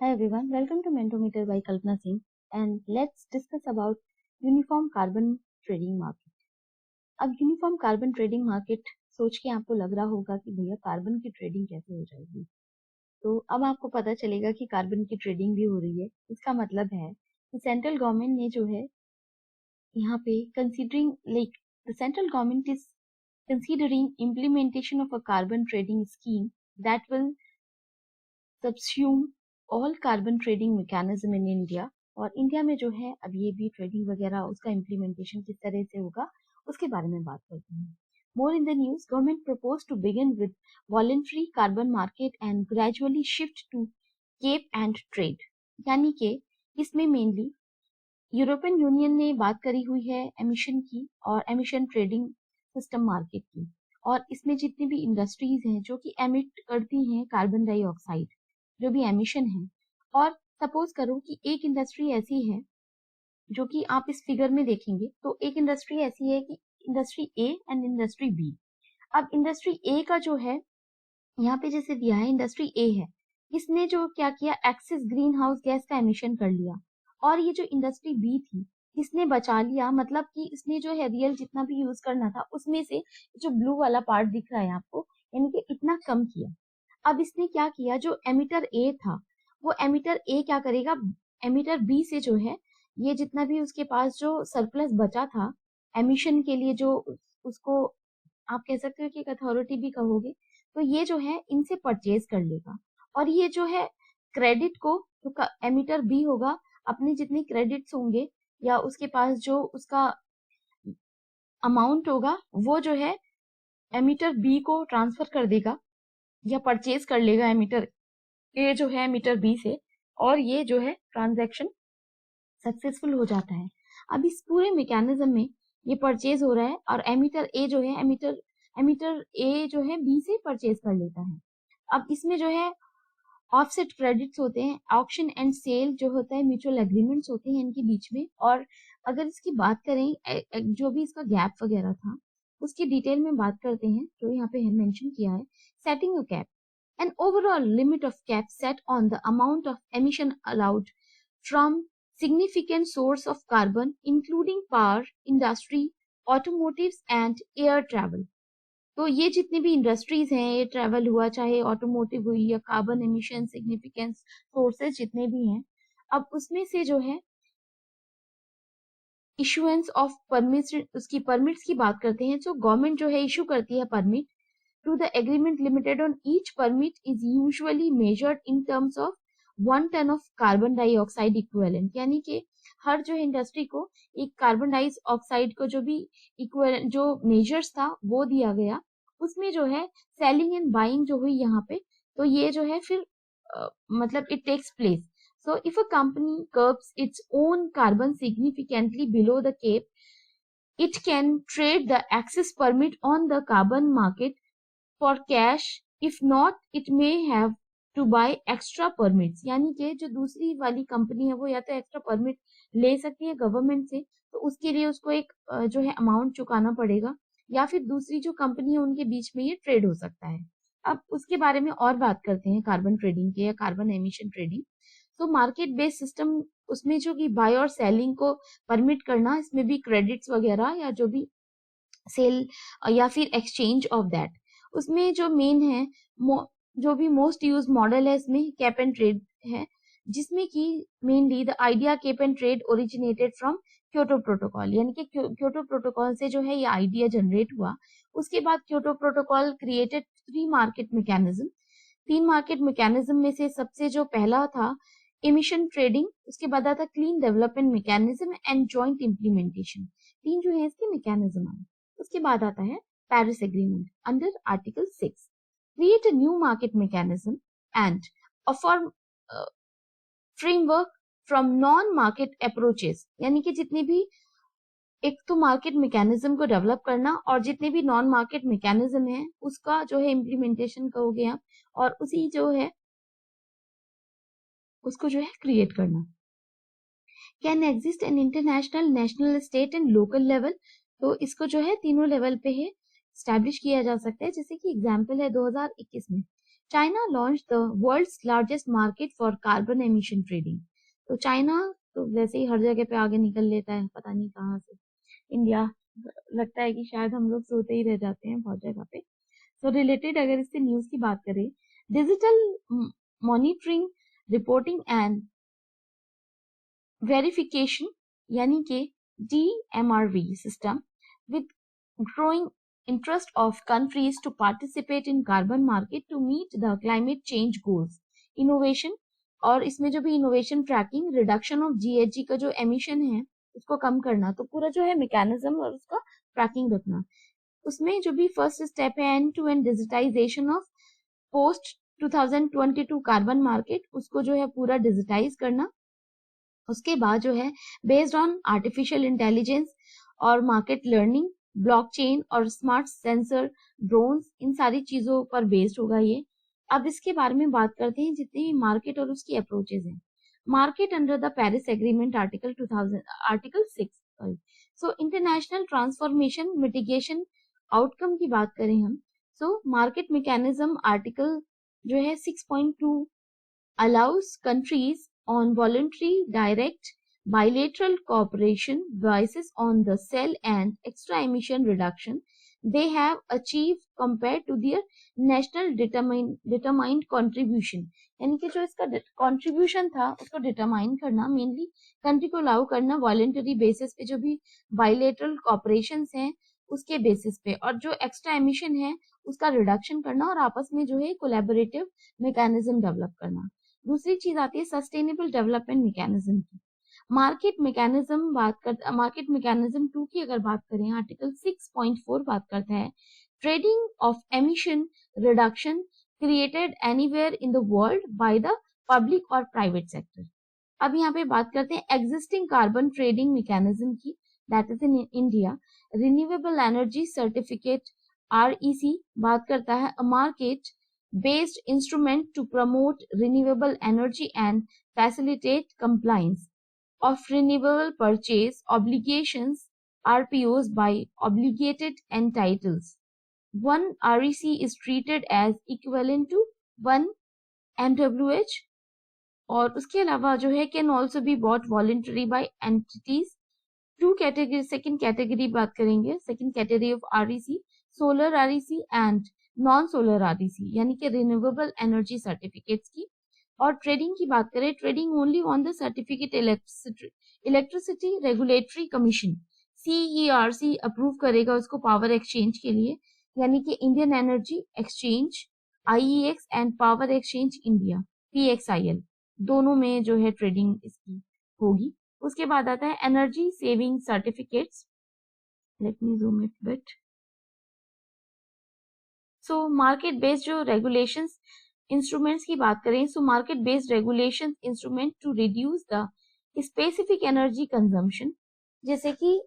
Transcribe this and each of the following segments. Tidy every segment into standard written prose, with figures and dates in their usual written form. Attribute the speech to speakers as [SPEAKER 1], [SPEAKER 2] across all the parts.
[SPEAKER 1] Hi everyone, welcome to Mentometer by Kalpana Singh and let's discuss about uniform carbon trading market. अब uniform carbon trading market सोच के आपको लग रहा होगा कि भैया कार्बन की ट्रेडिंग कैसे हो जाएगी। तो अब आपको पता चलेगा कि कार्बन की ट्रेडिंग भी हो रही है। इसका मतलब है कि सेंट्रल गवर्नमेंट ने जो है यहाँ पे considering like the central government is considering implementation of a carbon trading scheme that will subsume all carbon trading mechanism in India. और इंडिया में जो है अब ये भी ट्रेडिंग वगैरह उसका इम्प्लीमेंटेशन किस तरह से होगा उसके बारे में बात करते हैं। More in the news, government propose to begin with voluntary carbon market and gradually shift to cap and trade. यानी कि इसमें मेनली यूरोपियन यूनियन ने बात करी हुई है एमिशन की और एमिशन ट्रेडिंग सिस्टम मार्केट की। और इसमें जितनी भी इंडस्ट्रीज हैं जो कि एमिट करती हैं कार्बन डाइऑक्साइड, जो भी एमिशन है, और सपोज करो कि एक इंडस्ट्री ऐसी है जो कि आप इस फिगर में देखेंगे तो एक इंडस्ट्री ऐसी है कि industry A and industry B. अब इंडस्ट्री ए का जो है यहाँ पे जैसे दिया है इंडस्ट्री ए है, इसने जो क्या किया एक्सेस ग्रीन हाउस गैस का एमिशन कर लिया। और ये जो इंडस्ट्री बी थी इसने बचा लिया, मतलब कि इसने जो है रियल जितना भी यूज करना था उसमें से जो ब्लू वाला पार्ट दिख रहा है आपको, यानी कि इतना कम किया। अब इसने क्या किया, जो एमिटर ए था वो एमिटर ए क्या करेगा, एमिटर बी से जो है ये जितना भी उसके पास जो सरप्लस बचा था एमिशन के लिए, जो उसको आप कह सकते हो कि एक अथॉरिटी भी कहोगे, तो ये जो है इनसे परचेज कर लेगा। और ये जो है क्रेडिट को जो एमिटर बी होगा अपने जितने क्रेडिट्स होंगे या उसके पास जो उसका अमाउंट होगा वो जो है एमिटर बी को ट्रांसफर कर देगा या परचेज कर लेगा एमिटर ए जो है एमिटर बी से, और ये जो है ट्रांजैक्शन सक्सेसफुल हो जाता है। अब इस पूरे मैकेनिज्म में ये परचेज हो रहा है और एमिटर ए जो है एमिटर ए जो है बी से परचेज कर लेता है। अब इसमें जो है ऑफसेट क्रेडिट्स होते हैं, ऑक्शन एंड सेल जो होता है म्यूचुअल एग्रीमेंट्स होते हैं इनके बीच में। और अगर इसकी बात करें जो भी इसका गैप वगैरह था उसकी डिटेल में बात करते हैं, जो यहाँ पे मेंशन किया है setting a cap, an overall limit of cap set on the amount of emission allowed from significant source of carbon including power, industry, automotives and air travel। तो ये जितनी भी इंडस्ट्रीज हैं, ये ट्रेवल हुआ चाहे ऑटोमोटिव हुई या कार्बन एमिशन सिग्निफिकेंस सोर्सेज जितने भी हैं, अब उसमें से जो है इशुएंस ऑफ परमिट्स, उसकी परमिट्स की बात करते हैं। तो गवर्नमेंट जो है इशू करती है permit to the agreement limited on each permit is usually measured in terms of 1 ton of carbon dioxide equivalent। यानी कि हर जो इंडस्ट्री को एक कार्बन डाइऑक्साइड को जो भी इक्विवेलेंट जो मेजर्स था वो दिया गया, उसमें जो है सेलिंग एंड बाइंग जो हुई यहाँ पे, तो ये जो है फिर मतलब it takes place. So if a company curbs its own carbon significantly below the cap, it can trade the access permit on the carbon market for cash, if not it may have to buy extra permits। यानी कि जो दूसरी वाली company है वो या तो extra permit ले सकती है गवर्नमेंट से, तो उसके लिए उसको एक जो है अमाउंट चुकाना पड़ेगा, या फिर दूसरी जो कंपनी है उनके बीच में ये ट्रेड हो सकता है। अब उसके बारे में और बात करते हैं कार्बन ट्रेडिंग के या कार्बन एमिशन ट्रेडिंग। तो मार्केट बेस्ड सिस्टम, उसमें जो कि बाय और सेलिंग को परमिट करना, इसमें भी क्रेडिट्स वगैरह या जो भी सेल या फिर एक्सचेंज ऑफ दैट, उसमें जो मेन है जो भी मोस्ट यूज मॉडल है इसमें कैप एंड ट्रेड है, जिसमें कि mainly the idea cap and trade originated from Kyoto protocol. यानी कि क्योटो प्रोटोकॉल से जो है ये आइडिया जनरेट हुआ। उसके बाद Kyoto protocol created 3 market mechanism. 3 market mechanism में से सबसे जो पहला था एमिशन ट्रेडिंग, उसके बाद आता clean development mechanism and joint implementation. 3 जो है इसके मैकेनिज्म आए। उसके बाद आता है Paris Agreement under Article 6, create a new market mechanism and offer framework from non-market approaches। यानी कि जितनी भी एक तो मार्केट मैकेनिज्म को डेवलप करना और जितने भी नॉन मार्केट मैकेनिज्म है उसका जो है इम्प्लीमेंटेशन करोगे आप, और उसी जो है उसको जो है क्रिएट करना। Can exist an international, national, state and local level. तो इसको जो है तीनों लेवल पे है स्टैब्लिश किया जा सकता है। जैसे कि एग्जाम्पल है 2021 में China launch the world's largest market for carbon emission trading. तो चाइना तो वैसे ही हर जगह पे आगे निकल लेता है, पता नहीं कहाँ से। इंडिया लगता है कि शायद हम लोग सोते ही रह जाते हैं बहुत जगह पे। तो रिलेटेड अगर इससे न्यूज की बात करें, digital monitoring, reporting and verification यानी कि DMRV system with growing interest of countries to participate in carbon market to meet the climate change goals, innovation, और इसमें जो भी innovation tracking, reduction of GHG का जो एमिशन है उसको कम करना, तो पूरा जो है मैकेनिज्म और उसका ट्रैकिंग रखना। उसमें जो भी फर्स्ट स्टेप है end to end digitisation of post 2022 carbon market, उसको जो है पूरा डिजिटाइज करना। उसके बाद जो है बेस्ड ऑन आर्टिफिशियल इंटेलिजेंस और मार्केट लर्निंग, ब्लॉकचेन और स्मार्ट सेंसर, ड्रोन्स, इन सारी चीजों पर बेस्ड होगा ये। अब इसके बारे में बात करते हैं जितने भी मार्केट और उसकी अप्रोचेज हैं। Market under the Paris agreement article 6। So international transformation mitigation outcome की बात करें हम, सो मार्केट मैकेनिज्म आर्टिकल जो है 6.2 allows countries on voluntary direct bilateral cooperation basis on the cell and extra emission reduction they have achieved compared to their national determined contribution। यानी कि जो इसका कंट्रीब्यूशन था उसको डिटरमाइन करना, मेनली कंट्री को अलाउ करना वॉलेंटरी बेसिस पे जो भी बाइलेटरल कॉपरेशन हैं उसके बेसिस पे, और जो एक्स्ट्रा एमिशन है उसका रिडक्शन करना और आपस में जो है कोलैबोरेटिव मैकेनिज्म डेवलप करना। दूसरी चीज आती है सस्टेनेबल डेवलपमेंट मैकेनिज्म की। मार्केट मैकेनिज्म 2 की अगर बात करें, आर्टिकल 6.4 बात करता है trading of emission reduction created anywhere in the world by the public और प्राइवेट सेक्टर। अब यहाँ पे बात करते हैं एग्जिस्टिंग कार्बन ट्रेडिंग मैकेनिज्म की, that is in India. Renewable energy certificate REC बात करता है a market based instrument to promote renewable energy and facilitate compliance of renewable purchase obligations RPOs by obligated entitles. One REC is treated as equivalent to one MWH, और उसके अलावा जो है can also be bought voluntary by entities. Two category, second category बात करेंगे, second category of REC solar REC and non solar REC यानी कि renewable energy certificates की। और ट्रेडिंग की बात करें, trading only on the certificate electricity regulatory commission CERC approve करेगा उसको पावर एक्सचेंज के लिए, यानी कि Indian energy exchange IEX and power exchange India PXIL, दोनों में जो है ट्रेडिंग इसकी होगी। उसके बाद आता है energy saving certificates. Let me zoom it bit. So market based जो रेगुलेशंस इंस्ट्रूमेंट्स की बात करें, so market based regulation instrument to reduce the specific energy consumption, जैसे कि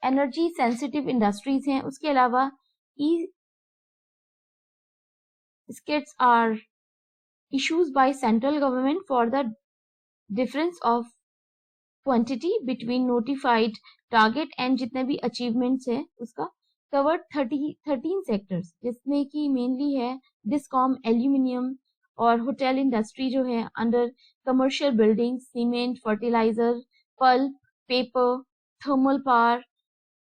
[SPEAKER 1] एनर्जी सेंसिटिव इंडस्ट्रीज हैं। उसके अलावा E scerts are issues by central government for the difference of quantity between notified target and जितने भी achievements है उसका covered 13 sectors, जिसमें कि mainly है डिस्कॉम, एल्यूमिनियम और होटल इंडस्ट्री जो है under commercial building, cement, fertiliser, pulp, paper, thermal power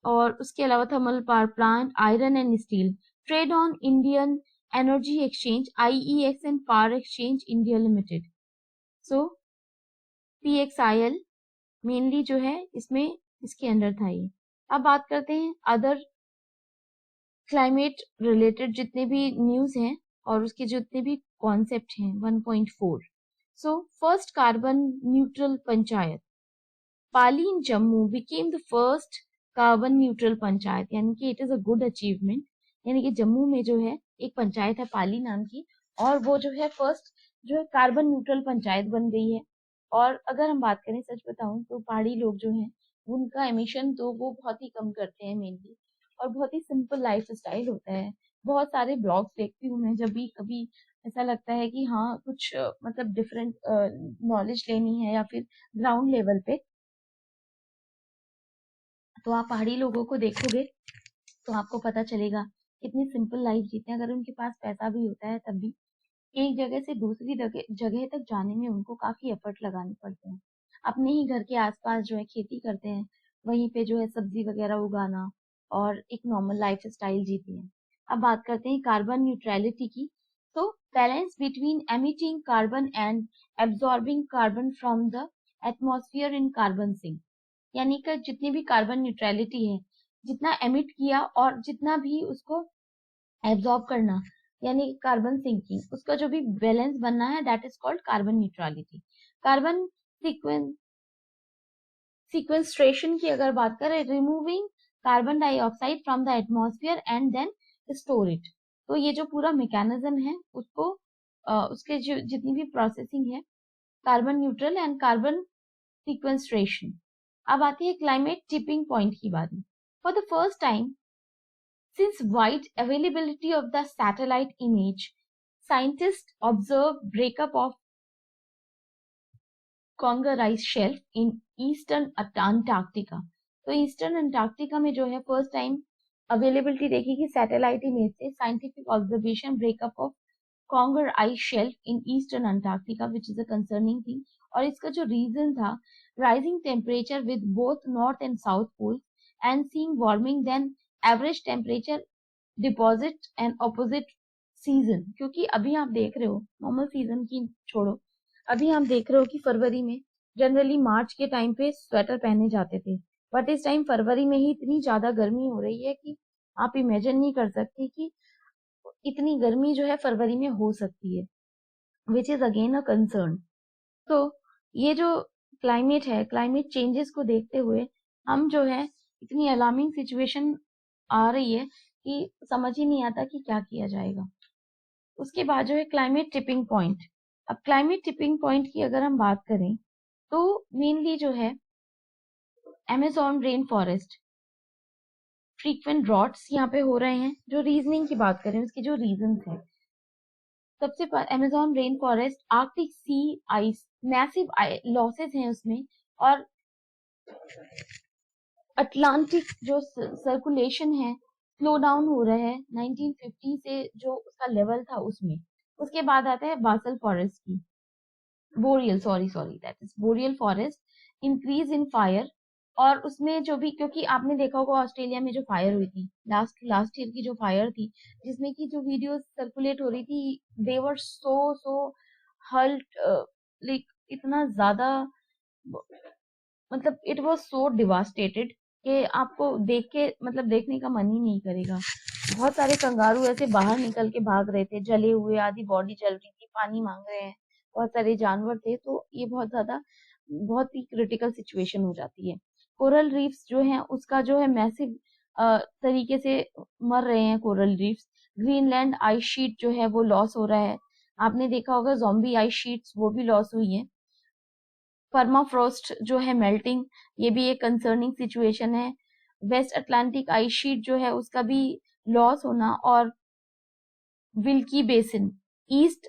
[SPEAKER 1] और उसके अलावा thermal power plant, iron and steel. Trade on Indian energy exchange IEX and power exchange India limited, so PXIL mainly जो है इसमें इसके under था ये। अब बात करते हैं अदर क्लाइमेट रिलेटेड जितने भी न्यूज हैं और उसके जितने भी कॉन्सेप्ट हैं। 1.4, so first carbon neutral panchayat Pali in Jammu became the first carbon neutral panchayat, यानी कि it is a good achievement. यानी कि जम्मू में जो है एक पंचायत है पाली नाम की, और वो जो है फर्स्ट जो है कार्बन न्यूट्रल पंचायत बन गई है। और अगर हम बात करें, सच बताऊं तो पहाड़ी लोग जो हैं उनका एमिशन तो वो बहुत ही कम करते हैं मेनली, और बहुत ही सिंपल लाइफ स्टाइल होता है। बहुत सारे ब्लॉग्स देखती हूँ मैं, जब भी कभी ऐसा लगता है कि हाँ कुछ मतलब डिफरेंट नॉलेज लेनी है या फिर ग्राउंड लेवल पे, तो आप पहाड़ी लोगों को देखोगे तो आपको पता चलेगा कितनी सिंपल लाइफ जीते हैं, अगर उनके पास पैसा भी होता है तब भी एक जगह से दूसरी जगह तक जाने में उनको काफी एफर्ट लगाने पड़ते हैं। अपने ही घर के आसपास जो है खेती करते हैं, वहीं पे जो है सब्जी वगैरह उगाना और एक नॉर्मल लाइफ स्टाइल जीते हैं। अब बात करते हैं कार्बन न्यूट्रलिटी की। तो balance between emitting carbon and absorbing carbon from the atmosphere in carbon sink, यानी कि जितनी भी कार्बन न्यूट्रलिटी है, जितना एमिट किया और जितना भी उसको एब्जॉर्ब करना, यानी कार्बन सिंकिंग, उसका जो भी बैलेंस बनना है, that is called carbon neutrality. Carbon sequestration की अगर बात करें, removing carbon dioxide from the atmosphere and then store it. तो ये जो पूरा मैकेनिज्म है उसको उसके जो जितनी भी प्रोसेसिंग है, कार्बन न्यूट्रल एंड कार्बन सिक्वेंस्ट्रेशन। अब आती है क्लाइमेट टिपिंग पॉइंट की बारी। For the first time since wide availability of the satellite image, scientists observed breakup of Conger ice shelf in eastern Antarctica। तो ईस्टर्न अंटार्कटिका में जो है फर्स्ट टाइम अवेलेबिलिटी देखी कि सैटेलाइट इमेज से scientific observation breakup of Conger ice shelf in eastern Antarctica which is a concerning thing. और इसका जो रीजन था, rising temperature with both north and south pole and seeing warming then average temperature deposit and opposite season. क्योंकि अभी आप देख रहे हो, नॉर्मल सीजन की छोड़ो, अभी आप देख रहे हो कि फरवरी में जनरली मार्च के टाइम पे स्वेटर पहने जाते थे, बट इस टाइम फरवरी में ही इतनी ज्यादा गर्मी हो रही है कि आप इमेजिन नहीं कर सकते कि इतनी गर्मी जो है फरवरी में हो सकती है, which is again a concern. तो ये जो क्लाइमेट है, क्लाइमेट चेंजेस को देखते हुए हम जो है इतनी अलार्मिंग सिचुएशन आ रही है कि समझ ही नहीं आता कि क्या किया जाएगा। उसके बाद जो है क्लाइमेट टिपिंग पॉइंट। अब क्लाइमेट टिपिंग पॉइंट की अगर हम बात करें तो मेनली जो है Amazon rain forest frequent droughts यहाँ पे हो रहे हैं। जो रीजनिंग की बात करें, उसके जो रीजंस है, सबसे अमेज़न रेन फॉरेस्ट, आर्कटिक सी आइस, मैसिव लॉसेस हैं उसमें, और अटलांटिक जो सर्कुलेशन है स्लो डाउन हो रहा है 1950 से जो उसका लेवल था उसमें। उसके बाद आता है बासल फॉरेस्ट की, boreal sorry that is boreal forest increase in fire. और उसमें जो भी, क्योंकि आपने देखा होगा ऑस्ट्रेलिया में जो फायर हुई थी लास्ट ईयर की जो फायर थी, जिसमें की जो वीडियो सर्कुलेट हो रही थी, दे वर सो हर्ट, लाइक इतना ज्यादा, मतलब इट वाज सो डिवास्टेटेड कि आपको देख के मतलब देखने का मन ही नहीं करेगा। बहुत सारे कंगारू ऐसे बाहर निकल के भाग रहे थे, जले हुए, आधी बॉडी जल रही थी, पानी मांग रहे हैं, बहुत सारे जानवर थे। तो ये बहुत ही क्रिटिकल सिचुएशन हो जाती है। कोरल रीफ्स जो है उसका जो है मैसिव तरीके से मर रहे हैं coral reefs. Greenland ice sheet जो है वो लॉस हो रहा है, आपने देखा होगा ज़ॉम्बी आइस शीट्स वो भी लॉस हुई है। परमाफ्रोस्ट जो है मेल्टिंग, ये भी एक कंसर्निंग सिचुएशन है। वेस्ट अटलांटिक आइस शीट जो है उसका भी लॉस होना, और विल्की बेसिन, ईस्ट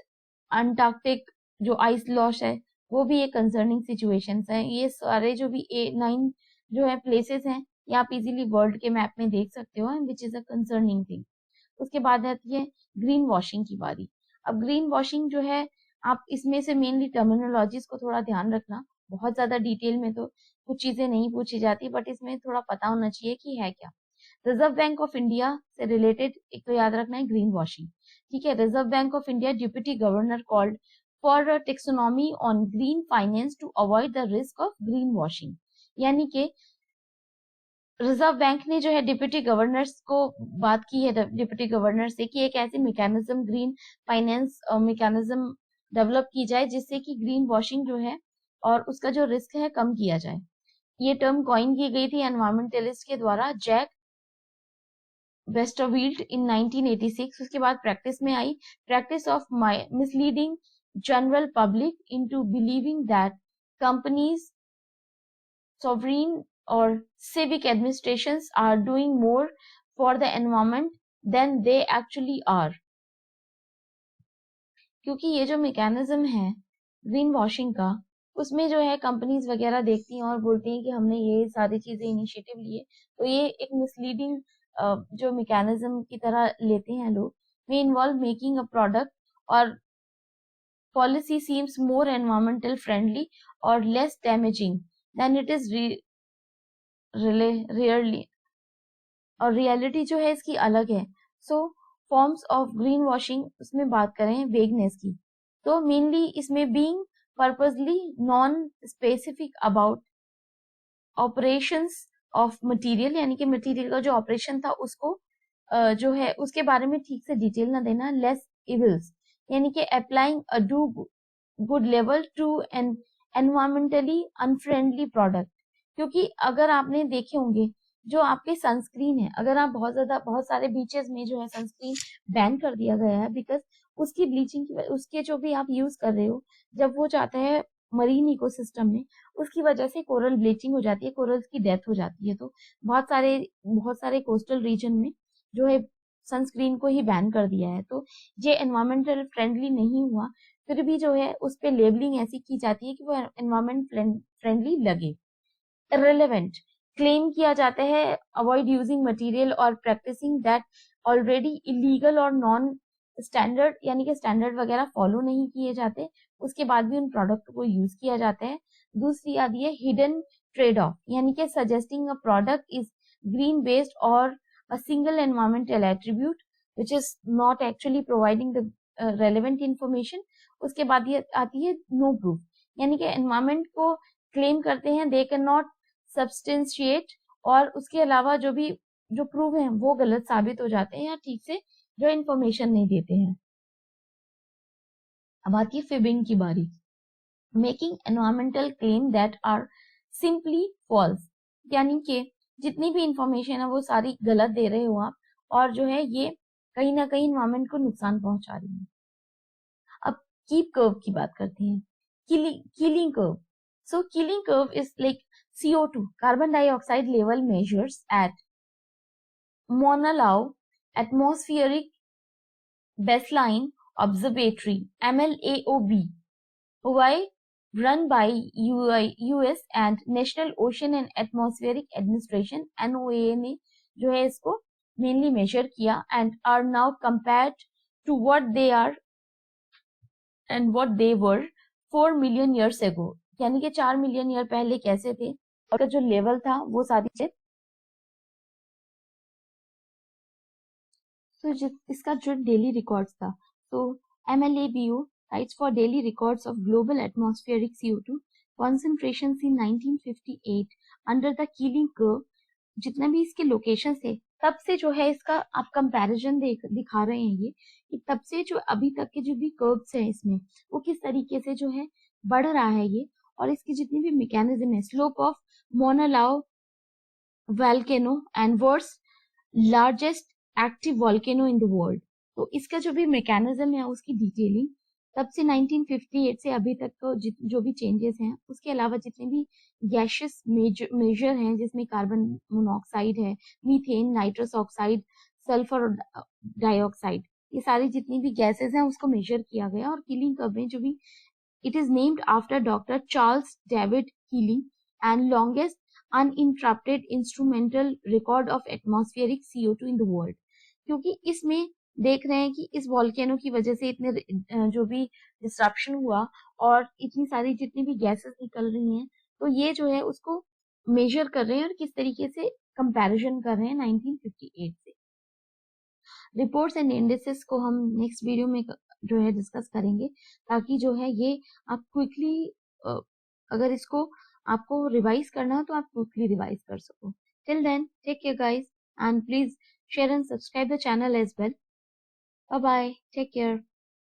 [SPEAKER 1] अंटार्कटिक जो आइस लॉस है वो भी एक कंसर्निंग सिचुएशन है। ये सारे जो भी 9 जो है प्लेसेस हैं, ये आप इजीली वर्ल्ड के मैप में देख सकते हो, विच इज अ कंसर्निंग थिंग। उसके बाद आती है ग्रीन वॉशिंग की बारी। अब ग्रीन वॉशिंग जो है, आप इसमें से मेनली टर्मिनोलॉजीज को थोड़ा ध्यान रखना, बहुत ज्यादा डिटेल में तो कुछ चीजें नहीं पूछी जाती, बट इसमें थोड़ा पता होना चाहिए कि है क्या। रिजर्व बैंक ऑफ इंडिया से रिलेटेड एक तो याद रखना है ग्रीन वॉशिंग, ठीक है। Reserve bank of India deputy governor called for a taxonomy on green finance to avoid the risk of green washing. यानी कि रिजर्व बैंक ने जो है डिप्टी गवर्नर्स को बात की है, डिप्टी गवर्नर से, कि एक ऐसी mechanism, green finance mechanism develop की जाए जिससे कि ग्रीन वॉशिंग जो है और उसका जो रिस्क है कम किया जाए। ये टर्म कॉइन की गई थी एनवायरमेंटलिस्ट के द्वारा, जैक वेस्टरवील्ड इन 1986। उसके बाद प्रैक्टिस में आई, practice of misleading general public into believing that companies, sovereign or civic administrations are doing more for the environment than they actually are। क्योंकि ये जो मैकेनिज्म है ग्रीन वॉशिंग का, उसमें जो है कंपनीज वगैरह देखती हैं और बोलती हैं कि हमने ये सारी चीजें इनिशिएटिव लिए, तो ये एक मिसलीडिंग जो मैकेनिज्म की तरह लेते हैं लोग, may involve making a product or policy seems more environmental friendly or less damaging than it is rarely, और रियलिटी जो है इसकी अलग है. सो फॉर्म्स ऑफ ग्रीन वॉशिंग उसमें बात करें वेगनेस की, तो मेनली इसमें being purposely non specific about operations of material, यानी कि मटेरियल का जो ऑपरेशन था उसको जो है उसके बारे में ठीक से डिटेल ना देना. लेस इविल्स, यानी कि applying a do good level to an environmentally unfriendly product. क्योंकि अगर आपने देखे होंगे जो आपके सनस्क्रीन है, अगर आप बहुत सारे बीचेस में जो है सनस्क्रीन बैन कर दिया गया है बिकॉज उसकी ब्लीचिंग की उसके जो भी आप यूज कर रहे हो, जब वो जाता है मरीन इकोसिस्टम में, उसकी वजह से कोरल ब्लीचिंग हो जाती है, कोरल्स की डेथ हो जाती है. तो बहुत सारे कोस्टल रीजन में जो है सनस्क्रीन को ही बैन कर दिया है. तो ये एनवायरमेंटल फ्रेंडली नहीं हुआ, फिर भी जो है उस पे लेबलिंग ऐसी की जाती है कि वो एनवायरमेंट फ्रेंडली लगे. irrelevant, क्लेम किया जाता है अवॉइड यूजिंग मटेरियल और प्रैक्टिसिंग दैट ऑलरेडी इलीगल और नॉन स्टैंडर्ड, यानी कि स्टैंडर्ड वगैरह फॉलो नहीं किए जाते, उसके बाद भी उन प्रोडक्ट को यूज किया जाता है. दूसरी आती है हिडन ट्रेड ऑफ, यानी कि suggesting a product is green based और a single environmental attribute which is not actually providing the relevant information. उसके बाद ये आती है नो प्रूफ, यानी कि एनवायरमेंट को क्लेम करते हैं, दे कैन नॉट सब्सटेंशिएट, और उसके अलावा जो प्रूव है वो गलत साबित हो जाते हैं या ठीक से जो इंफॉर्मेशन नहीं देते हैं. अब आती है फिबिंग की बारी. Making environmental claim that are simply false, यानी कि जितनी भी इंफॉर्मेशन है वो सारी गलत दे रहे हो आप, और जो है ये कहीं ना कहीं एनवायरमेंट को नुकसान पहुंचा रही है. अब कीप कर्व की बात करते हैं. Keeling curve. So Keeling curve is like CO2, carbon dioxide level measures at Mauna atmospheric baseline observatory (MLAOB), Hawaii, run by US and National Ocean and Atmospheric Administration (NOAA) ने जो है इसको mainly measure किया and are now compared to what they are and what they were 4 million years ago, यानी कि 4 million year पहले कैसे थे और जो लेवल था वो सारी चीज. तो इसका जो डेली रिकॉर्ड्स था, तो MLABO rights for daily records of global atmospheric CO2 concentration in 1958 under the Keeling curve. जितने भी इसके लोकेशन थे तब से जो है इसका आप कंपैरिजन दिखा रहे हैं ये कि तब से जो अभी तक के जो भी कर्व्स है इसमें वो किस तरीके से जो है बढ़ रहा है ये, और इसकी जितनी भी मैकेनिज्म है, slope of Mauna Loa volcano and world's largest active volcano in the world. तो इसका जो भी मैकेनिज्म है उसकी डिटेलिंग तब से 1958 से अभी तक को जो भी चेंजेस हैं, उसके अलावा जितने भी गैशियस मेजर हैं जिसमें कार्बन मोनोऑक्साइड है, methane, nitrous oxide, sulphur dioxide, ये सारी जितनी भी गैसेस हैं उसको मेजर किया गया. और कीलिंग कर्व में जो भी it is named after Dr. Charles David Keeling and longest uninterrupted instrumental record of atmospheric CO2 in the world. क्योंकि इसमें देख रहे हैं कि इस वॉल्केनो की वजह से इतने जो भी डिस्ट्रप्शन हुआ और इतनी सारी जितनी भी गैसेस निकल रही हैं, तो ये जो है उसको मेजर कर रहे हैं और किस तरीके से कंपैरिजन कर रहे हैं 1958 से. रिपोर्ट्स एंड इंडिसेस को हम नेक्स्ट वीडियो में जो है डिस्कस करेंगे, ताकि जो है ये आप क्विकली अगर इसको आपको रिवाइज करना हो तो आप क्विकली रिवाइज कर सको. Till then take care guys, and please share and subscribe the channel as well. Bye bye, take care.